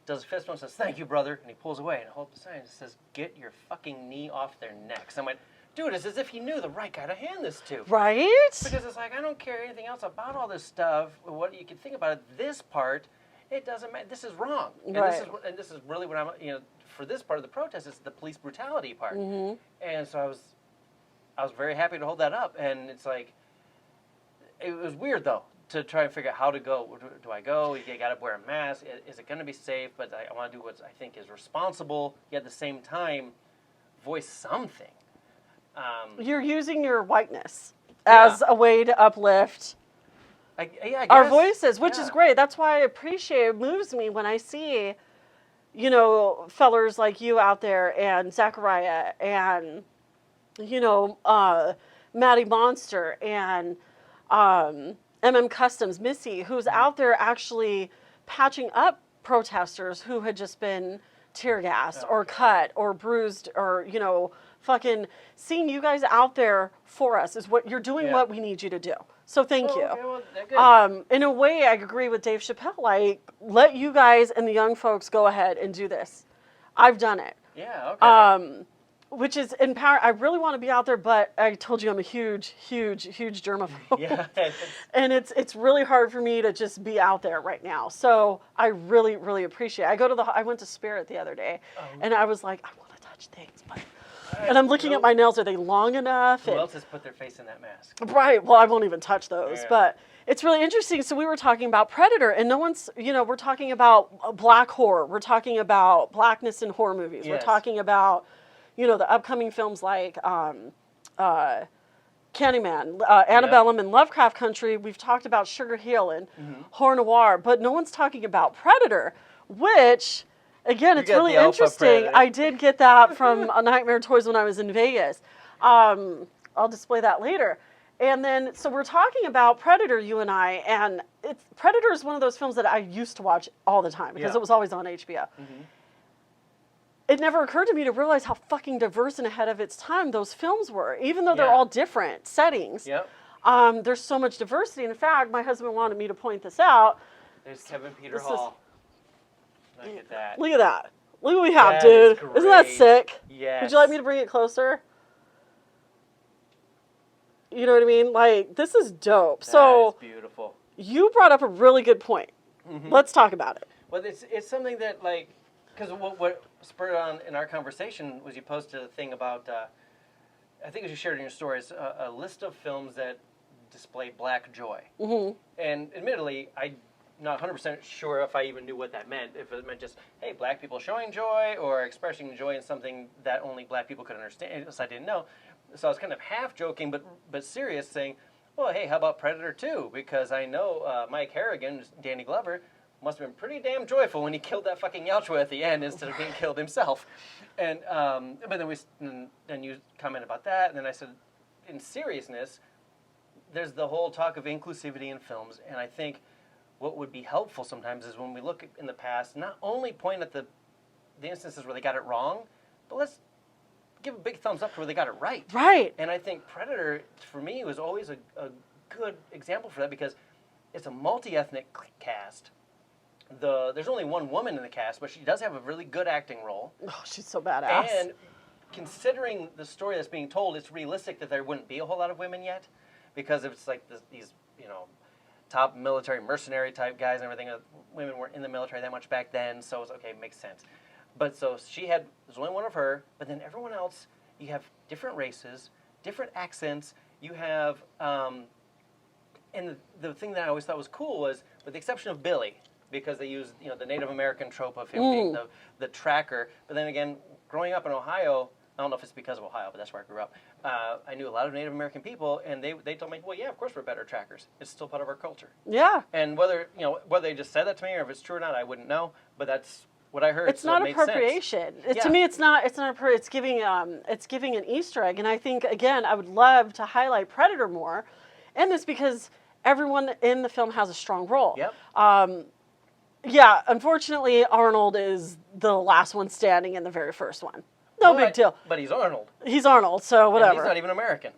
does a fist bump, says, "Thank you, brother," and he pulls away, and I hold up the sign, and it says, "Get your fucking knee off their necks." I went, dude, it's as if he knew the right guy to hand this to. Right? Because it's like, I don't care anything else about all this stuff, what you can think about it. This part, it doesn't matter. This is wrong. Right. And this is really what I'm, for this part of the protest, it's the police brutality part. And so I was very happy to hold that up. And it's like, it was weird, though, to try and figure out how to go. Do I go? You got to wear a mask. Is it going to be safe? But I want to do what I think is responsible, yet at the same time, voice something. You're using your whiteness as a way to uplift I guess, our voices, which is great. That's why I appreciate it. Moves me when I see, fellers like you out there, and Zachariah, and, Maddie Monster, and MM Customs, Missy, who's out there actually patching up protesters who had just been tear gassed or cut or bruised or, fucking seeing you guys out there for us is what you're doing, what we need you to do. So thank you. Okay, well, in a way, I agree with Dave Chappelle. Let you guys and the young folks go ahead and do this. I've done it. Yeah, okay. which is empowering. I really want to be out there, but I told you I'm a huge germaphobe. Yeah. And it's really hard for me to just be out there right now. So I really appreciate it. I went to Spirit the other day, and I was like, I want to touch things, but. And I'm looking at my nails. Are they long enough? Who else has put their face in that mask? Right. Well, I won't even touch those. Yeah. But it's really interesting. So we were talking about Predator, and no one's, we're talking about black horror. We're talking about blackness in horror movies. Yes. We're talking about, the upcoming films like Candyman, Antebellum, and Lovecraft Country. We've talked about Sugar Hill and horror noir, but no one's talking about Predator, which... Again, it's really interesting. I did get that from Nightmare Toys when I was in Vegas. I'll display that later. And then, so we're talking about Predator, you and I, and Predator is one of those films that I used to watch all the time because it was always on HBO. It never occurred to me to realize how fucking diverse and ahead of its time those films were, even though they're all different settings. There's so much diversity. In fact, my husband wanted me to point this out. There's Kevin Peter Hall. Look at that. Look at that. Look what we have, dude. Isn't that sick? Yes. Would you like me to bring it closer? You know what I mean? Like, this is dope. That is beautiful. You brought up a really good point. Let's talk about it. Well, it's something that, like, because what spurred on in our conversation was you posted a thing about, I think as you shared in your stories, a list of films that display black joy. And admittedly, I'm not 100% sure if I even knew what that meant. If it meant just, hey, black people showing joy or expressing joy in something that only black people could understand. So I didn't know. So I was kind of half joking, but serious, saying, well, hey, how about Predator 2? Because I know Mike Harrigan, Danny Glover, must have been pretty damn joyful when he killed that fucking Yelcho at the end instead of being killed himself. And but then you comment about that, and then I said, in seriousness, there's the whole talk of inclusivity in films, and I think what would be helpful sometimes is when we look in the past, not only point at the instances where they got it wrong, but let's give a big thumbs up to where they got it right. Right. And I think Predator, for me, was always a good example for that because it's a multi-ethnic cast. There's only one woman in the cast, but she does have a really good acting role. Oh, she's so badass. And considering the story that's being told, it's realistic that there wouldn't be a whole lot of women yet because it's like these, top military mercenary type guys and everything. Women weren't in the military that much back then, so it's okay, it makes sense. But so there's only one of her, but then everyone else, you have different races, different accents. You have, and the thing that I always thought was cool was, with the exception of Billy, because they used the Native American trope of him being the tracker. But then again, growing up in Ohio, I don't know if it's because of Ohio, but that's where I grew up. I knew a lot of Native American people, and they told me, well, yeah, of course we're better trackers. It's still part of our culture. Yeah. And whether they just said that to me or if it's true or not, I wouldn't know. But that's what I heard. It's not appropriation. To me, it's not. It's giving an Easter egg, and I think again, I would love to highlight Predator more, in this because everyone in the film has a strong role. Yep. Yeah. Unfortunately, Arnold is the last one standing in the very first one. No big deal. But he's Arnold. He's Arnold, so whatever. And he's not even American.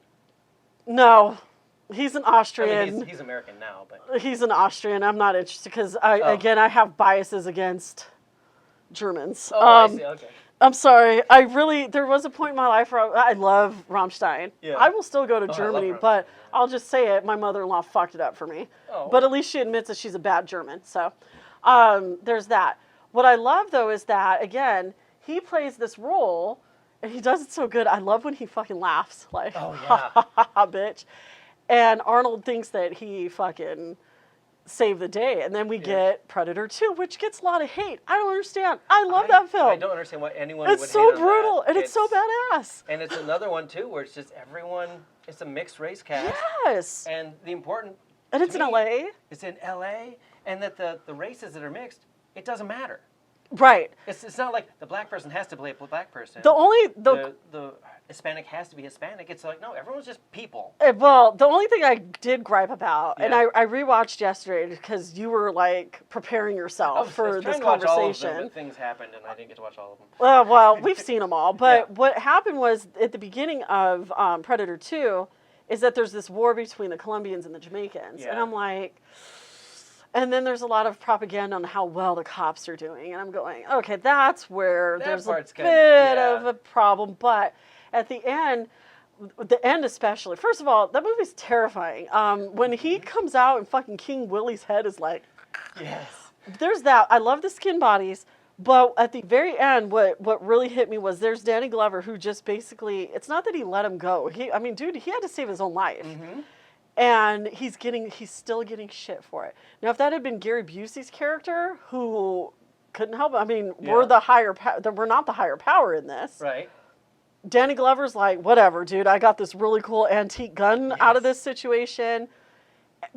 No, he's an Austrian. I mean, he's American now, but he's an Austrian. I'm not interested because again, I have biases against Germans. Oh, I see. Okay. I'm sorry. There was a point in my life where I love Rammstein. Yeah. I will still go to Germany, but I'll just say it. My mother-in-law fucked it up for me. Oh. But at least she admits that she's a bad German. So there's that. What I love, though, is that, again, he plays this role, and he does it so good. I love when he fucking laughs. Like, ha, ha, ha, ha, bitch. And Arnold thinks that he fucking saved the day. And then we get Predator 2, which gets a lot of hate. I don't understand. I love that film. I don't understand why anyone would hate on that. It's so brutal, and it's so badass. And it's another one, too, where it's just everyone, it's a mixed race cast. Yes. And the important... And it's in L.A. It's in L.A., and that the races that are mixed, it doesn't matter. Right. It's not like the black person has to play a black person. The Hispanic has to be Hispanic. It's like, no, everyone's just people. Well, the only thing I did gripe about, and I rewatched yesterday because you were like preparing yourself for this conversation. I was trying to watch all of them, but things happened and I didn't get to watch all of them. Well, we've seen them all. But what happened was at the beginning of Predator 2 is that there's this war between the Colombians and the Jamaicans. Yeah. And I'm like... And then there's a lot of propaganda on how well the cops are doing. And I'm going, okay, that's where there's a bit of a problem. But at the end especially, first of all, that movie's terrifying. When he comes out and fucking King Willie's head is like... Yes. There's that. I love the skin bodies. But at the very end, what really hit me was there's Danny Glover who just basically... It's not that he let him go. I mean, dude, he had to save his own life. Mm-hmm. And he's still getting shit for it. Now, if that had been Gary Busey's character, who couldn't help it, I mean, we're not the higher power in this. Right. Danny Glover's like, whatever, dude, I got this really cool antique gun out of this situation.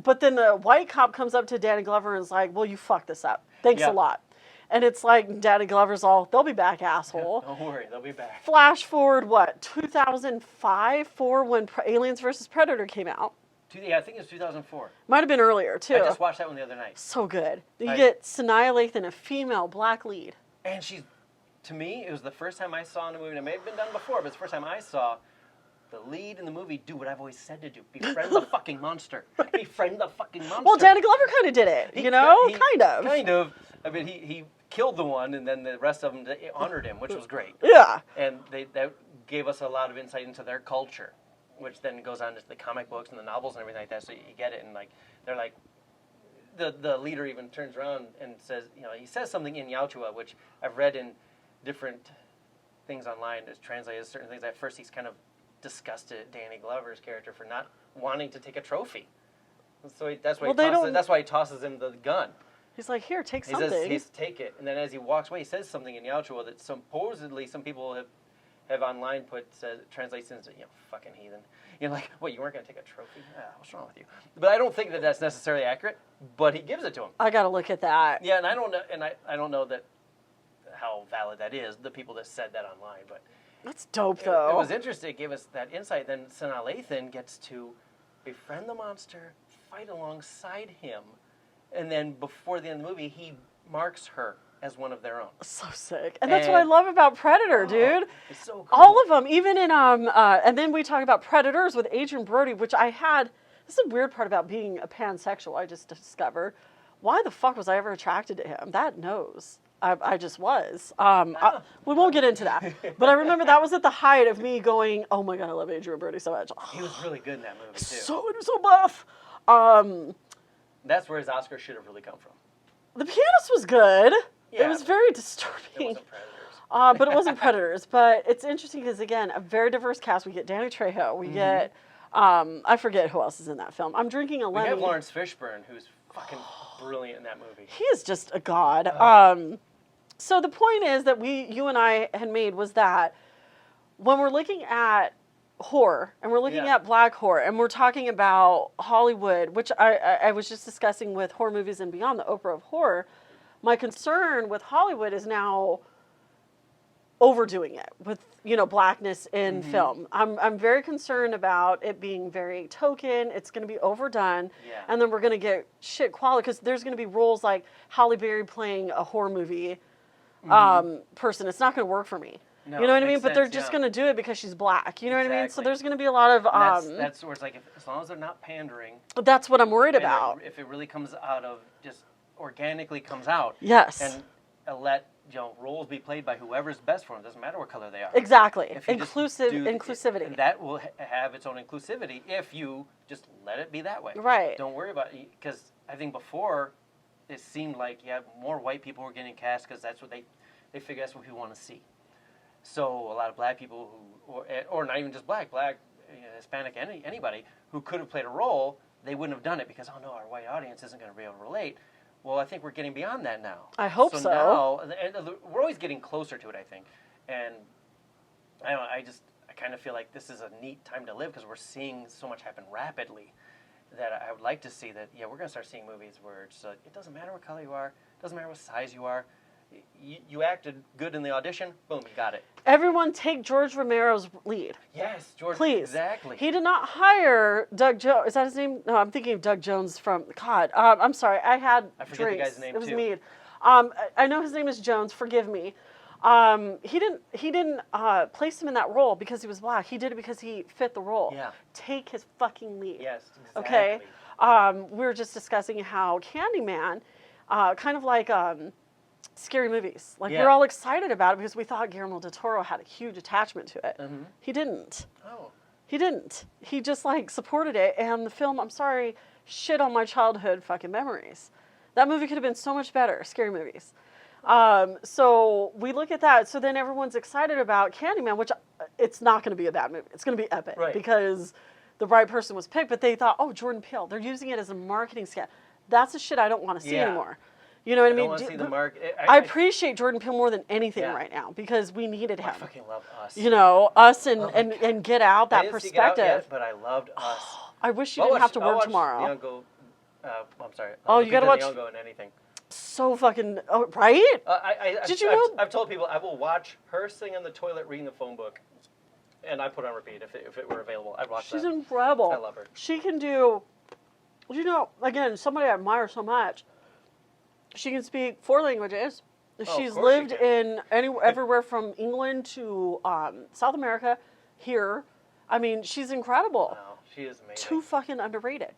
But then the white cop comes up to Danny Glover and is like, well, you fucked this up. Thanks a lot. And it's like, Danny Glover's all, they'll be back, asshole. Don't worry, they'll be back. Flash forward, 2005, 4, when Aliens vs. Predator came out. Yeah, I think it was 2004. Might have been earlier, too. I just watched that one the other night. So good. You get Sanaa Lathan, a female black lead. And she's, to me, it was the first time I saw in a movie, and it may have been done before, but it's the first time I saw the lead in the movie do what I've always said to do. Befriend the fucking monster. Befriend the fucking monster. Well, Danny Glover kind of did it, kind of. Kind of. I mean, he killed the one, and then the rest of them honored him, which was great. Yeah. And that gave us a lot of insight into their culture, which then goes on to the comic books and the novels and everything like that, so you get it, and like they're like, the leader even turns around and says, he says something in Yautja, which I've read in different things online, as translated as certain things. At first he's kind of disgusted at Danny Glover's character for not wanting to take a trophy. So that's why he tosses him the gun. He's like, here, take something. He says, take it. And then as he walks away, he says something in Yautja that supposedly some people have online translates into, fucking heathen. Like, what, you weren't going to take a trophy? What's wrong with you? But I don't think that that's necessarily accurate, but he gives it to him. I got to look at that. Yeah, and I don't know that how valid that is, the people that said that online, but... That's dope, though. It was interesting. It gave us that insight. Then Sanaa Lathan gets to befriend the monster, fight alongside him, and then before the end of the movie, he marks her as one of their own. So sick. And that's what I love about Predator, dude. It's so cool. All of them, even in, and then we talk about Predators with Adrian Brody, which I had, this is a weird part about being a pansexual, I just discovered. Why the fuck was I ever attracted to him? That knows. I just was. We won't get into that. But I remember that was at the height of me going, oh my God, I love Adrian Brody so much. He was really good in that movie, too. So buff. That's where his Oscar should have really come from. The Pianist was good. Yeah, it was very disturbing. It wasn't Predators. But it wasn't Predators. But it's interesting because, again, a very diverse cast. We get Danny Trejo. We get, I forget who else is in that film. I'm drinking a lemon. We have Lawrence Fishburne, who's fucking brilliant in that movie. He is just a god. So the point is that you and I had made was that when we're looking at horror and we're looking at black horror and we're talking about Hollywood, which I was just discussing with Horror Movies and Beyond, the Oprah of horror, my concern with Hollywood is now overdoing it with, blackness in film. I'm very concerned about it being very token. It's going to be overdone. Yeah. And then we're going to get shit quality because there's going to be roles like Halle Berry playing a horror movie person. It's not going to work for me. No, you know what I mean? But they're just going to do it because she's black. You know what I mean? So there's going to be a lot of... that's where it's like, as long as they're not pandering... That's what I'm worried about. If it really comes out of, just organically comes out. Yes. And let roles be played by whoever's best for them. It doesn't matter what color they are. Exactly. Inclusivity. And that will have its own inclusivity if you just let it be that way. Right. Don't worry about it. Because I think before... It seemed like more white people were getting cast because that's what they figure that's what people want to see. So a lot of black people or not even just black, Hispanic, anybody who could have played a role, they wouldn't have done it because our white audience isn't going to be able to relate. Well, I think we're getting beyond that now. I hope so. Now, and we're always getting closer to it, I think. And I kind of feel like this is a neat time to live because we're seeing so much happen rapidly. That I would like to see that, we're going to start seeing movies where it's it doesn't matter what color you are, it doesn't matter what size you are. You acted good in the audition, boom, you got it. Everyone take George Romero's lead. Yes, George. Please. Exactly. He did not hire Doug Jones. Is that his name? No, I'm thinking of Doug Jones from, God, I'm sorry, I forget the guy's name, It was too. Mead. I know his name is Jones, forgive me. He didn't place him in that role because he was black. He did it because he fit the role. Yeah. Take his fucking leave. Yes, exactly. Okay. We were just discussing how Candyman, kind of like scary movies. Like Yeah. we're all excited about it because we thought Guillermo del Toro had a huge attachment to it. Mm-hmm. He didn't. Oh. He didn't. He just like supported it, and the film, I'm sorry, shit on my childhood fucking memories. That movie could have been so much better. Scary movies. So we look at that. So then everyone's excited about Candyman, which it's not going to be a bad movie. It's going to be epic because the right person was picked. But they thought, oh, Jordan Peele. They're using it as a marketing scam. That's the shit I don't want to see anymore. You know what I mean? I don't want to see the market. I appreciate Jordan Peele more than anything right now because we needed him. I fucking love Us. You know, Us and Get Out, that perspective. Get Out yet, but I loved Us. I wish you didn't have to work tomorrow. I'm sorry. You gotta watch Nyong'o in anything. So fucking right? Did you know? I've told people I will watch her sing on the toilet reading the phone book, and I put it on repeat if it were available. I'd watch that. She's incredible. I love her. She can do, you know, again, somebody I admire so much. She can speak 4 languages. She's lived in everywhere from England to South America, here. I mean, she's incredible. Wow, she is amazing. Too fucking underrated.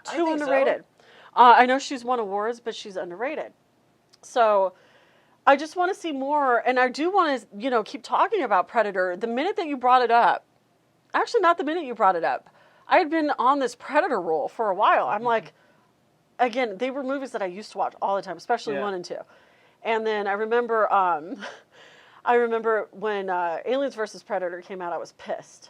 I Too think underrated. So. I know she's won awards, but she's underrated. So I just want to see more, and I do want to, you know, keep talking about Predator. The minute that you brought it up, actually not the minute you brought it up, I had been on this Predator roll for a while. I'm like, again, they were movies that I used to watch all the time, especially 1 and 2. And then I remember when Aliens vs. Predator came out, I was pissed.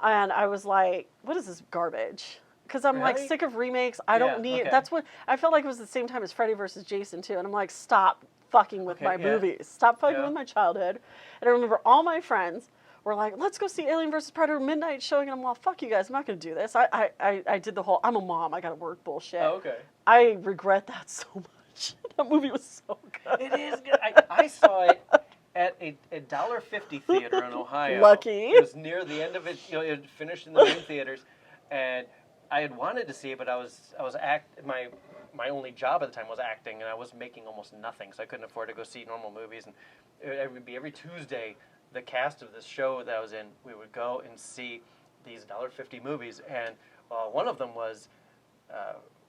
And I was like, what is this garbage? Because I'm like sick of remakes. I don't need, that's what, I felt like it was the same time as Freddy vs. Jason too. And I'm like, stop fucking with my movies. Stop fucking with my childhood. And I remember all my friends were like, let's go see Alien vs. Predator midnight showing. And I'm like, fuck you guys, I'm not going to do this. I did the whole, I'm a mom, I got to work bullshit. Oh, okay. I regret that so much. That movie was so good. It is good. I saw it at a $1.50 theater in Ohio. Lucky. It was near the end of it. You know, it had finished in the main theaters, and I had wanted to see it, but my only job at the time was acting, and I was making almost nothing, so I couldn't afford to go see normal movies. And it would be every Tuesday, the cast of this show that I was in, we would go and see these $1.50 movies, and one of them was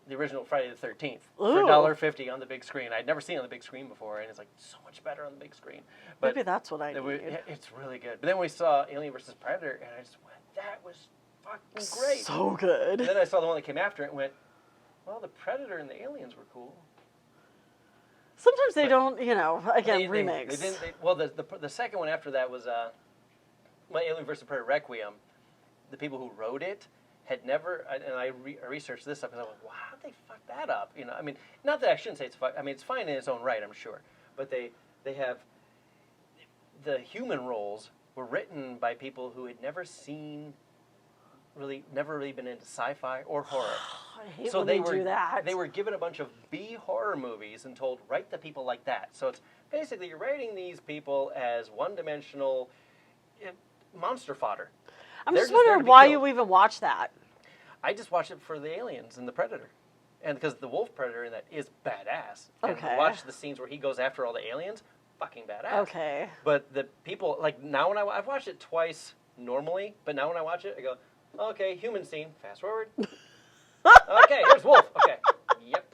the original Friday the 13th for $1.50 on the big screen. I'd never seen it on the big screen before, and it's like so much better on the big screen. But maybe that's what I need. It's really good. But then we saw Alien vs. Predator, and I just went, that was fucking great. So good. And then I saw the one that came after it and went, well, the Predator and the Aliens were cool. Sometimes they don't, you know, again, remakes. The second one after that was Alien vs. Predator Requiem. The people who wrote it had never, and I researched this up, because I was like, wow, how did they fuck that up? You know, I mean, not that I shouldn't say it's fuck. I mean, it's fine in its own right, I'm sure. But they have, the human roles were written by people who had never really been into sci-fi or horror. I hate when they do that. They were given a bunch of B horror movies and told, write the people like that. So it's basically you're writing these people as one-dimensional monster fodder. I'm just wondering why you even watch that. I just watch it for the aliens and the Predator. And because the wolf Predator in that is badass. And Okay. watch the scenes where he goes after all the aliens, fucking badass. Okay. But the people, like now when I've watched it twice normally, but now when I watch it, I go, okay, human scene, fast forward. Okay, here's wolf. Okay, yep.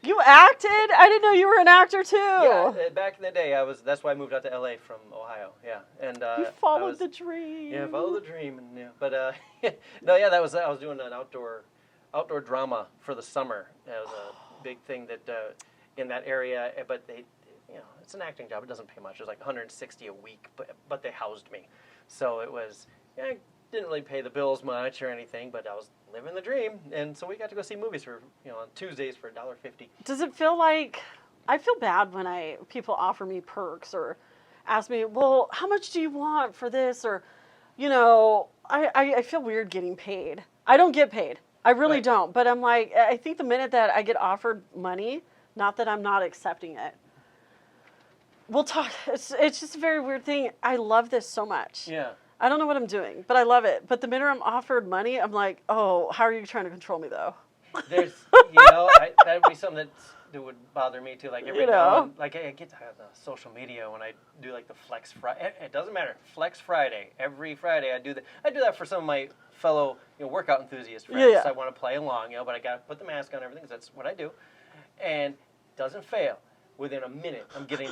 You acted? I didn't know you were an actor too. Yeah, back in the day, that's why I moved out to LA from Ohio. Yeah, and you followed the dream. Yeah, follow the dream, and but no, yeah, I was doing an outdoor drama for the summer. That was a big thing that in that area, but they, you know, it's an acting job. It doesn't pay much. It was like $160 a week, but they housed me, so it was. Yeah, didn't really pay the bills much or anything, but I was living the dream, and so we got to go see movies for, you know, on Tuesdays for $1.50. Does it feel like, I feel bad when people offer me perks or ask me, well, how much do you want for this? Or, you know, I feel weird getting paid. I don't get paid. I really don't. But I'm like, I think the minute that I get offered money, not that I'm not accepting it. We'll talk. It's just a very weird thing. I love this so much. Yeah. I don't know what I'm doing, but I love it. But the minute I'm offered money, I'm like, oh, how are you trying to control me, though? There's, you know, that would be something would bother me too. Like every You now know. and like I get to have the social media when I do like the Flex Friday. It doesn't matter. Flex Friday. Every Friday I do that. I do that for some of my fellow workout enthusiast friends. Yeah. I want to play along, but I got to put the mask on and everything 'cause that's what I do. And it doesn't fail. Within a minute, I'm getting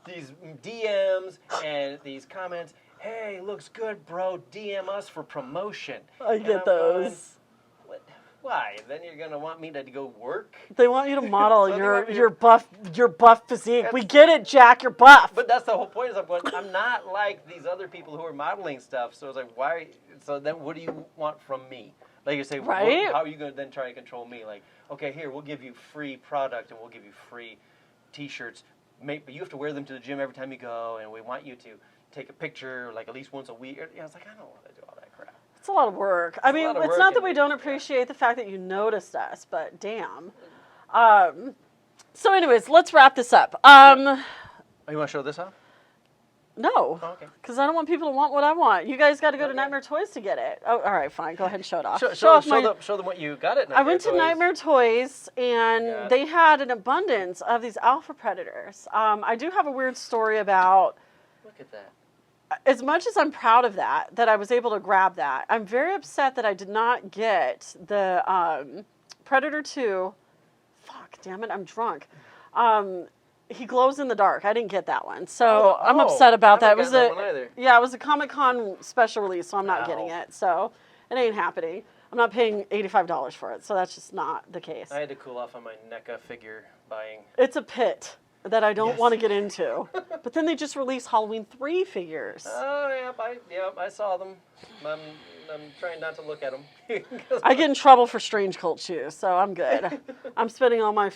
these DMs and these comments. Hey, looks good, bro. DM us for promotion. I And get I'm those. going, what? Why? Then you're gonna want me to go work? They want you to model So they want me to- your buff physique. We get it, Jack. You're buff. But that's the whole point. Is I'm not like these other people who are modeling stuff. So it's like, why? So then, what do you want from me? Like you say, Right? how are you gonna then try to control me? Like, okay, here we'll give you free product and we'll give you free T-shirts. But you have to wear them to the gym every time you go, and we want you to take a picture like at least once a week. It's like I don't want to do all that crap. It's a lot of work. I mean, lot of it's work not that and- we don't appreciate the fact that you noticed us, but damn. So, anyways, let's wrap this up. Oh, you want to show this off? No, Oh, okay. because I don't want people to want what I want. You guys got to go to Okay. Nightmare Toys to get it. Oh, all right, fine. Go ahead and show it off. Show off my. them what you got at I went to Toys. Nightmare Toys, Yeah. and they had an abundance of these alpha predators. I do have a weird story about. Look at that. As much as I'm proud of that I was able to grab that, I'm very upset that I did not get the Predator 2. Fuck, damn it, I'm drunk. He glows in the dark. I didn't get that one, so I'm upset about that. It was That one either. it was a Comic-Con special release, so I'm not Ow. getting it. So it ain't happening. I'm not paying $85 for it, so that's just not the case. I had to cool off on my NECA figure buying. It's a pit that I don't Yes. want to get into. But then they just released Halloween 3 figures. Oh, I saw them. I'm trying not to look at them. I get in trouble for Strange Cult shoes, so I'm good. I'm spending all my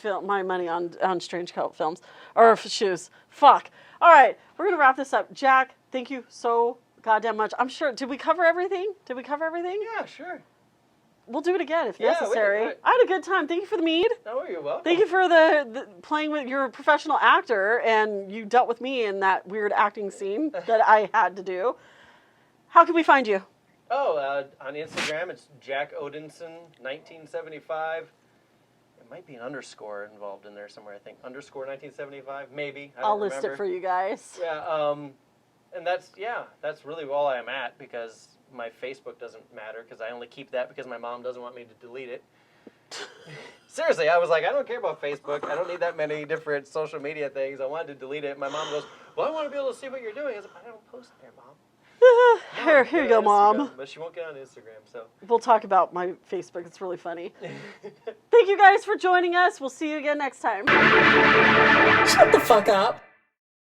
money on Strange Cult films or shoes. Fuck. All right, we're gonna wrap this up. Jack, thank you so goddamn much. I'm sure. Did we cover everything? Yeah, sure. We'll do it again if Yeah, we can do necessary. it. I had a good time. Thank you for the mead. Oh, you're welcome. Thank you for the playing with your professional actor, and you dealt with me in that weird acting scene that I had to do. How can we find you? Oh, on Instagram, it's Jackodinson1975. It might be an underscore involved in there somewhere, I think. Underscore 1975, maybe. I'll list it for you guys. Yeah, and that's really all I'm at because my Facebook doesn't matter because I only keep that because my mom doesn't want me to delete it. Seriously, I was like, I don't care about Facebook. I don't need that many different social media things. I wanted to delete it. My mom goes, well, I want to be able to see what you're doing. I was like, I don't post there, Mom. Here you go, Mom. But she won't get on Instagram, so. We'll talk about my Facebook. It's really funny. Thank you guys for joining us. We'll see you again next time. Shut the fuck up.